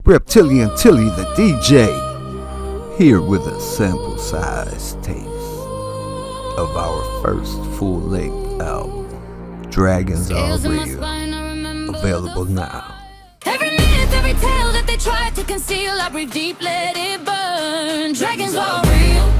Reptilian Tilly the DJ, here with a sample size taste of our first full-length album, Dragons Are Real, available now. Every myth, every tale that they tried to conceal, I breathe deep, let it burn. Dragons are real.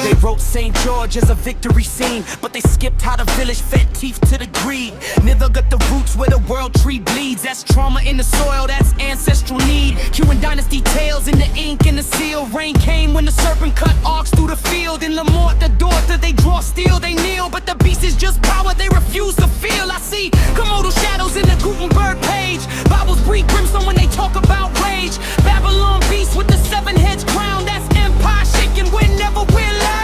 They wrote St. George as a victory scene, but they skipped how the village fed teeth to the greed. Neither got the roots where the world tree bleeds. That's trauma in the soil, that's ancestral need. Human dynasty tales in the ink and the seal. Rain came when the serpent cut ox through the field. In Lamort, the daughter, they draw steel, they kneel. But the beast is just power, they refuse to feel. I see Komodo shadows in the Gutenberg page. Bibles breathe brimstone when they talk about rage. Babylon beast with the 7 heads crown. That's empire shaking whenever we're loud.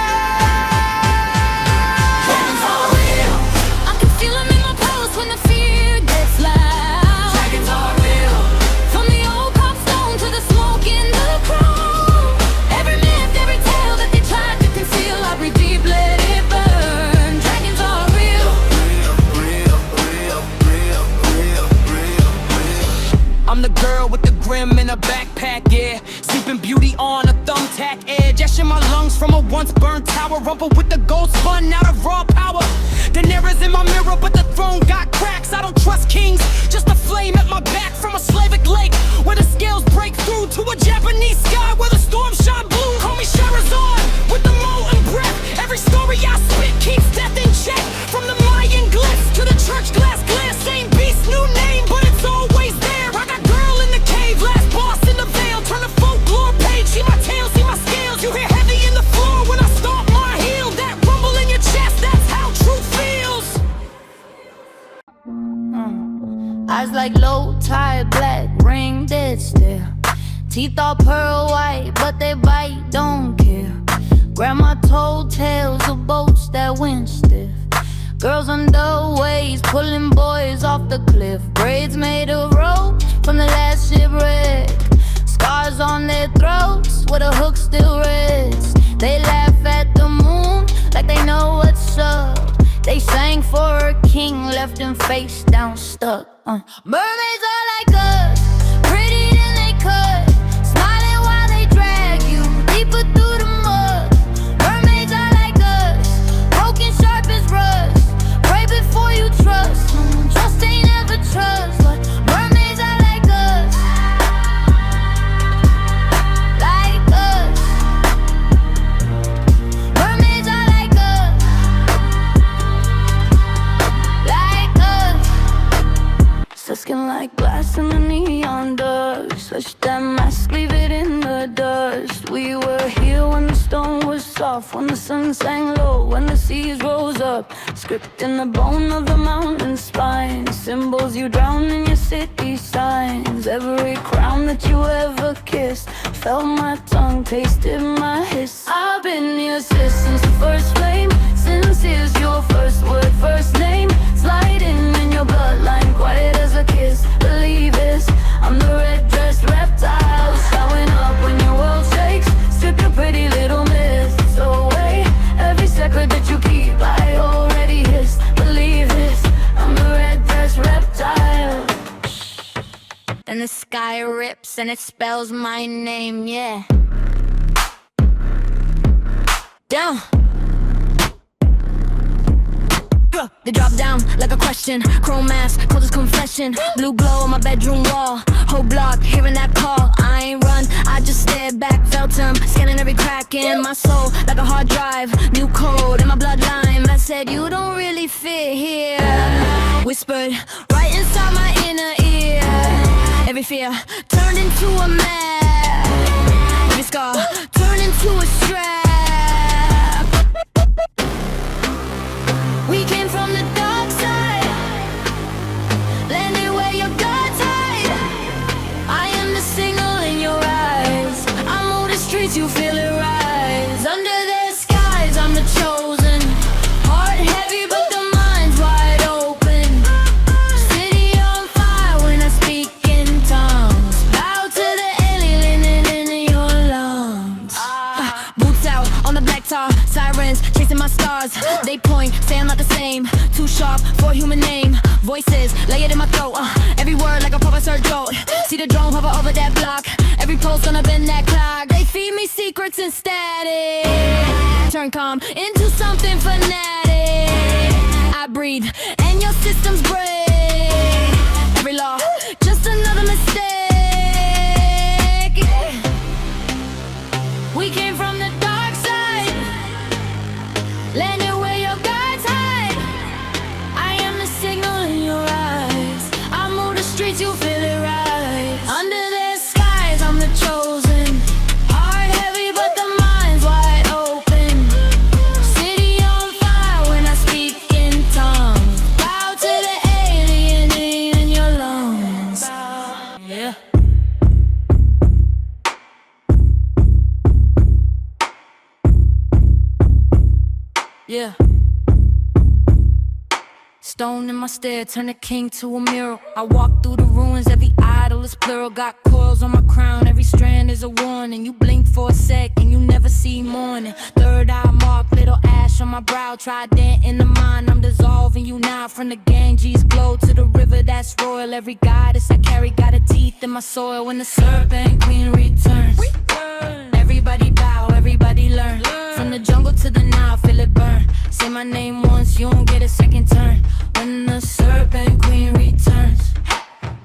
I'm the girl with the grim in a backpack, yeah. Sleeping Beauty on a thumbtack edge. Ash in my lungs from a once burned tower. Rumble with the gold spun out of raw power. Daenerys in my mirror, but the throne got cracks. I don't trust kings, just a flame at my back from a Slavic lake, where the scales break through to a Japanese sky where the storm shine blue. Call me Charizard with the molten breath. Every story I spit keeps death in check. From the Mayan glyphs to the church glass glare. Same beast, new name, but it's always there. I got girl in the cave, last boss in the veil. Turn the folklore page, see my tail, see my scales. You hear heavy in the floor when I stomp my heel. That rumble in your chest, that's how truth feels. Eyes like low tide, black ring dead still. Teeth all pearl white, but they bite, don't care. Grandma told tales of boats that went stiff. Girls underways, pulling boys off the cliff. Braids made of rope from the last shipwreck. Scars on their throats where the hook still rests. They laugh at the moon like they know what's up. They sang for a king, left him face down stuck. Mermaids are like us, pretty then they cut. Smiling while they drag you deeper through the mud. Mermaids are like us, broken sharp as rust. Pray before you trust, trust ain't ever trust. But mermaids are like us, like us. Mermaids are like us, like us. So skin like glass in the neon dust. Touch that mask, leave it in the dust. We were here when the stone was soft, when the sun sang low, when the seas rose up. Script in the bone of the mountain spine. Symbols you drown in your city signs. Every crown that you ever kissed, felt my tongue, tasted my hiss. I've been your sis since the first flame. Since is your first word, first name. Sliding in your bloodline, quiet as a kiss. Believe this, I'm the red dressed reptile. Showing up when your world shakes. Strip your pretty little myths away. Every secret that you keep, I already hissed. Believe this, I'm the red dressed reptile. Then the sky rips and it spells my name, yeah. Down. They drop down like a question. Chrome mask, cold as confession. Blue glow on my bedroom wall. Whole block, hearing that call. I ain't run, I just stared back, felt him. Scanning every crack in my soul like a hard drive. New code in my bloodline that said you don't really fit here. Whispered right inside my inner ear. Every fear turned into a map. Every scar turned into a strap. We came from the dark side, landed where your guards hide. I am the signal in your eyes. I move the streets, you feel it rise. Under their skies, I'm the chosen. Heart heavy, but the mind's wide open. City on fire when I speak in tongues. Bow to the alien in your lungs. Boots out on the black tar, sirens chasing my stars. They point, stand not the same. Too sharp for a human name. Voices, lay it in my throat, every word like a professor jolt. See the drone hover over that block, every pulse gonna bend that clock. They feed me secrets and static, turn calm into something fanatic. I breathe, and your systems break. Every law, just another mistake. We came from the dark side, landed where your guards hide. I am the signal in your eyes. I move the streets, you feel it rise. Under their skies, I'm the chosen. Heart heavy, but the mind's wide open. City on fire when I speak in tongues. Bow to the alien in your lungs. Yeah. Yeah. Stone in my stare, turn a king to a mural. I walk through the ruins, every idol is plural. Got coils on my crown, every strand is a warning. You blink for a second, you never see morning. Third eye mark, little ash on my brow. Trident in the mind, I'm dissolving you now. From the Ganges glow to the river that's royal. Every goddess I carry got a teeth in my soil. When the serpent queen returns, everybody bow, everybody learn. From the jungle to the Nile, feel it burn. Say my name once, you don't get a second turn. When the serpent queen returns,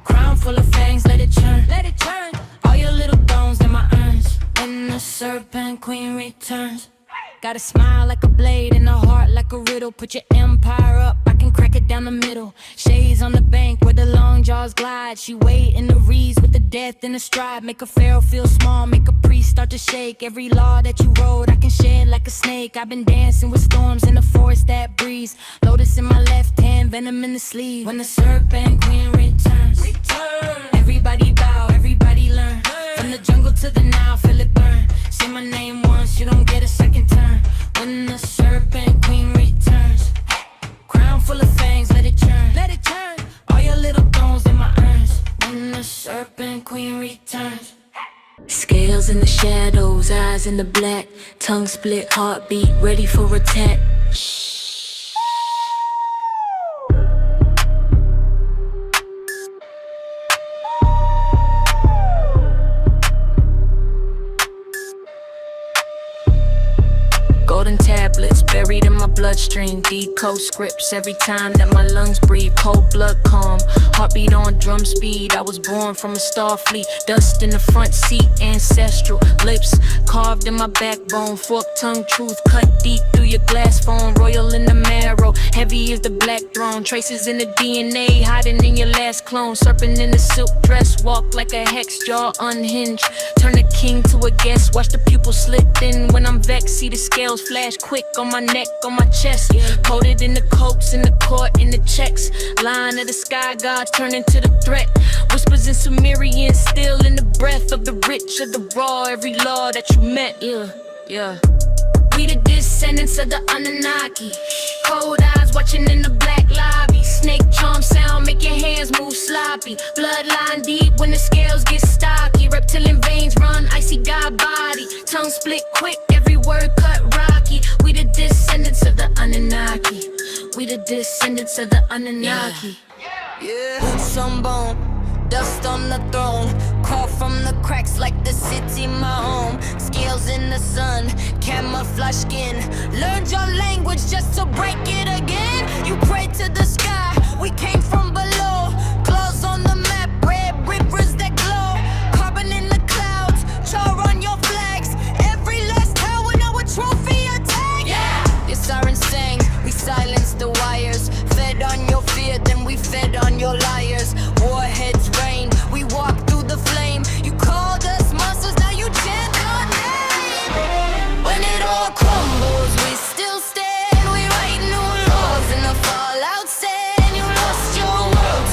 crown full of fangs, let it churn. Let it churn. All your little thrones in my urns. When the serpent queen returns, got a smile like a blade and a heart like a riddle. Put your empire up, I can crack it down the middle. Shades on the bank where the long jaws glide. She wait in the reeds with the death in the stride. Make a pharaoh feel small, make a priest start to shake. Every law that you wrote, I can shed like a snake. I've been dancing with storms in the forest that breeze. Lotus in my left hand, venom in the sleeve. When the serpent queen returns, everybody bow, everybody learn. From the jungle to the Nile, feel it burn. Say my name once, you don't get a second turn. When the serpent queen returns, crown full of fangs, let it churn. Let it churn. All your little thrones in my urns. When the serpent queen returns. Scales in the shadows, eyes in the black. Tongue split, heartbeat, ready for attack. Golden tablets buried in my bloodstream. Decode scripts every time that my lungs breathe. Cold blood calm, heartbeat on drum speed. I was born from a star fleet. Dust in the front seat, ancestral lips carved in my backbone. Forked tongue, truth cut deep through your glass phone. Royal in the marrow, heavy as the black throne. Traces in the DNA, hiding in your last clone. Serpent in the silk dress, walk like a hex, jaw unhinged. Turn a king to a guest, watch the pupils slit thin. When I'm vexed, see the scales flash quick on my neck, on my chest. Coded in the coats, in the court, in the checks. Line of the sky gods turn into the threat. Whispers in Sumerian, still in the breath of the rich, of the raw. Every law that you met, yeah. We the descendants of the Anunnaki. Cold eyes watching in the black lobby. Snake charm sound, make your hands move sloppy. Bloodline deep when the scales get stocky. Reptilian veins run, icy god body. Tongue split quick, every word cut rocky. We the descendants of the Anunnaki. We the descendants of the Anunnaki. Yeah, boots on bone, dust on the throne. Crawl from the cracks like the city my home. Scales in the sun, camouflage skin. Learned your language just to break it again. You pray to the sky, we came from below. Claws on the map, red rivers that glow. Carbon in the clouds, char on your flags. Every last tower now a trophy attack. Yeah, your sirens sang, we silenced the wires. Fed on your fear, then we fed on your liars. Warheads rain, we walk through the flame. You called us monsters, now you chant our name. When it all crumbles, we still stand. We write new laws in the fallout sand. You lost your world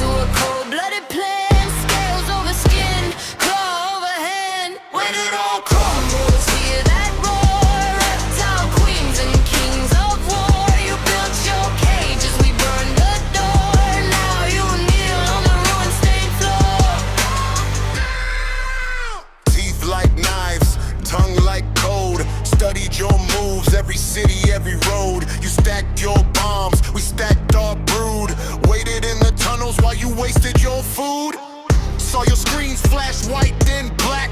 your food. Saw your screens flash white, then black.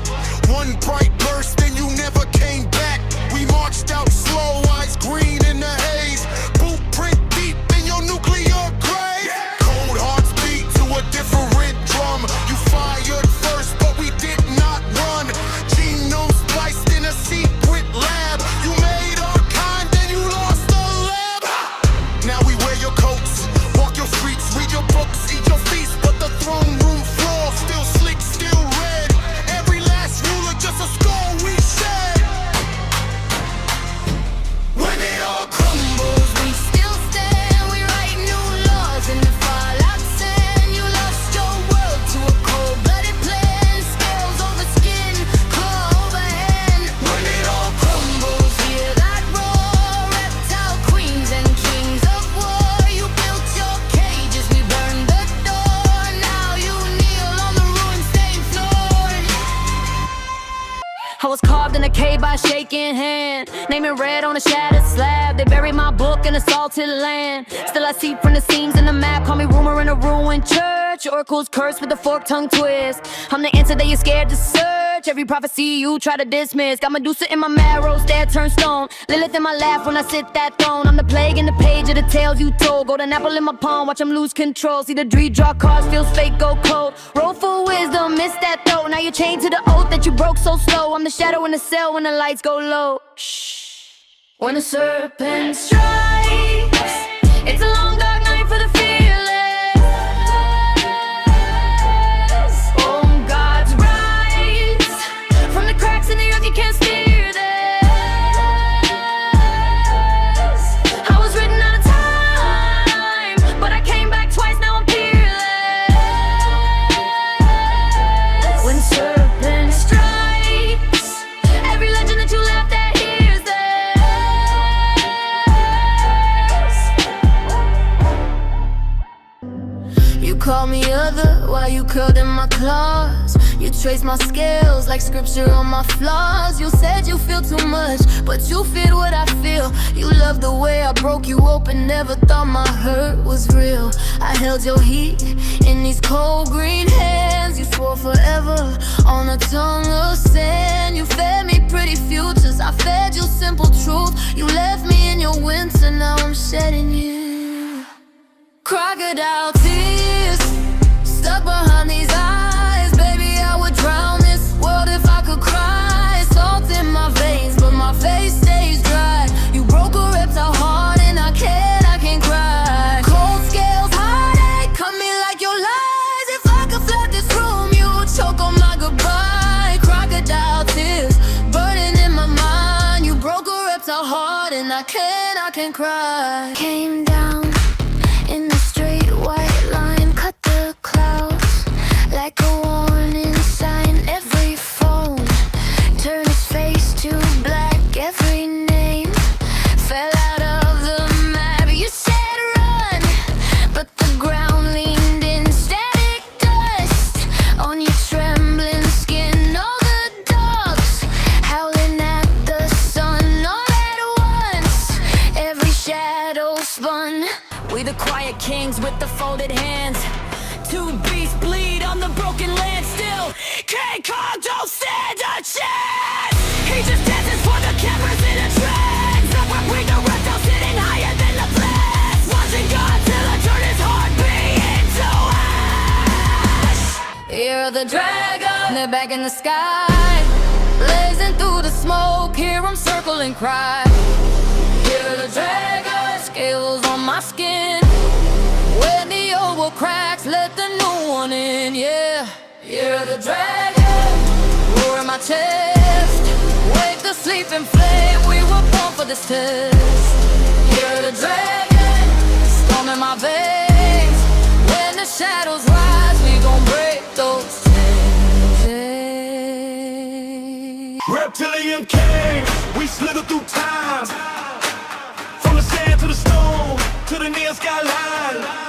One bright burst, then you never came back. We marched out slow, eyes green in the haze. Boot print deep in your nuclear grave. Cold hearts beat to a different drum. You fired first, but we did not run. Genome spliced in a secret lab. You made our kind, then you lost the lab. Now we wear your coats, walk your streets, read your books, eat your feast, but the throne room floor still slick, still red. Every last ruler just a skull we shed. When it all crumbles, We still stand, we write new laws in the fallout sand. You lost your world to a cold-blooded plan. Scales over skin, claw over hand. when it all crumbles, Hear that roar, reptile queens and kings of war. You built your cages, we burned the door. Now you kneel on the ruin-stained floor. I was carved in a cave by shaking hand, naming red on a shattered slab. They buried my book in a salted land. Still I see from the seams in the map. Call me rumor in a ruined church. Oracles cursed with a forked tongue twist. I'm the answer that you're scared to search. Every prophecy you try to dismiss. Got Medusa in my marrow, stare turn stone. Lilith in my laugh when I sit that throne. I'm the plague in the page of the tales you told. Golden apple in my palm, watch them lose control. See the dream draw cards, feels fake, go cold. Roll for wisdom, miss that throat. Now you're chained to the oath that you broke so slow. I'm the shadow in the cell when the lights go low. Shh. When the serpent strikes, it's a long dark night for the fearless. On God's rise, from the cracks in the earth you can't steer this. I was written out of time, but I came back twice, now I'm fearless. When serpent strikes, every legend that you left that hears this. You call me other while you curled in my claws. You trace my scales like scripture on my flaws. You said you feel too much, but you feel what I feel. You love the way I broke you open, never thought my hurt was real. I held your heat in these cold green hands. You swore forever on a tongue of sand. You fed me pretty futures, I fed you simple truth. You left me in your winter, now I'm shedding you. Crocodile tears stuck behind these eyes. Baby, I would drown this world if I could cry. Salt in my veins, but my face stays dry. You broke a reptile heart and I can't cry. Cold scales, heartache, cut me like your lies. If I could flood this room, you would choke on my goodbye. Crocodile tears burning in my mind. You broke a reptile heart and I can't cry. Came down in the straight white line, cut the clouds like a warning sign. Every phone turned its face to black. Every name fell out of the map. You said run, but the ground leaned in. Static dust on your trembling skin. All the dogs howling at the sun. All at once, every shadow spun. We the quiet kings with the folded hands. Two beasts bleed on the broken land. Still, King Kong don't stand a chance. He just dances for the cameras in a trance. We the reptiles sitting higher than the plants. Watching Godzilla turn his heartbeat into ash. Hear the dragon, they're back in the sky. Blazing through the smoke, hear them circle and cry. Hear the dragon, scales on my skin. When the old world cracks, let the new one in, yeah. Hear the dragon roar in my chest. Wake the sleeping flame, we were born for this test. Hear the dragon storm in my veins. When the shadows rise, we gon' break those chains. reptilian king. We slither through time, from the sand to the stone, to the neon skyline.